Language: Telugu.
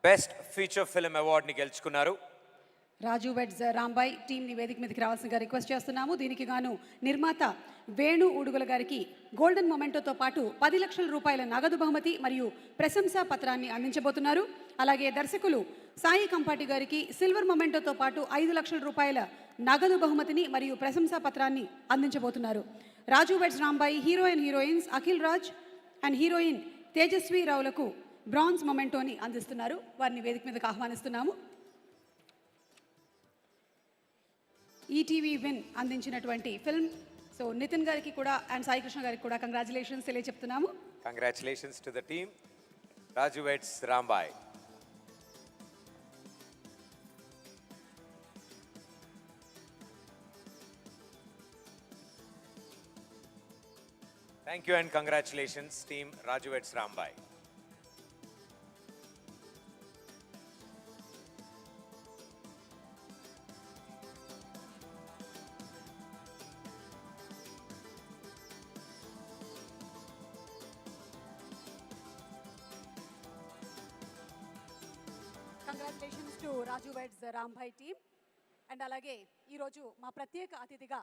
బెస్ట్ ఫీచర్ ఫిల్మ్ అవార్డుని గెలుచుకున్నారు. రాజు వెడ్స్ రాంబాయ్ టీంని వేదిక మీదకి రావాల్సిందిగా రిక్వెస్ట్ చేస్తున్నాము. దీనికి గాను నిర్మాత వేణు ఉడుగుల గారికి గోల్డెన్ మొమెంటోతో పాటు 10 లక్షల రూపాయల నగదు బహుమతి మరియు ప్రశంసా పత్రాన్ని అందించబోతున్నారు. అలాగే దర్శకులు సాయి కంపాటి గారికి సిల్వర్ మొమెంటోతో పాటు 5 లక్షల రూపాయల నగదు బహుమతిని మరియు ప్రశంసా పత్రాన్ని అందించబోతున్నారు. Raju weds Rambai heroines Akhil Raj and heroine Tejaswi రావులకు బ్రాంజ్ మొమెంటోని అందిస్తున్నారు. వారిని వేదిక మీదకి ఆహ్వానిస్తున్నాము. ఈటీవీ విన్ అందించినటువంటి ఫిల్మ్. సో నితిన్ గారికి కూడా అండ్ సాయి కృష్ణ గారికి కూడా కంగ్రాచులేషన్స్ తెలియజెప్తున్నాము. Congratulations to the team. Raju weds Rambai. Thank you and congratulations team Raju Vets Rambai. Congratulations to Raju weds Rambai team. And అలాగే ఈరోజు మా ప్రత్యేక అతిథిగా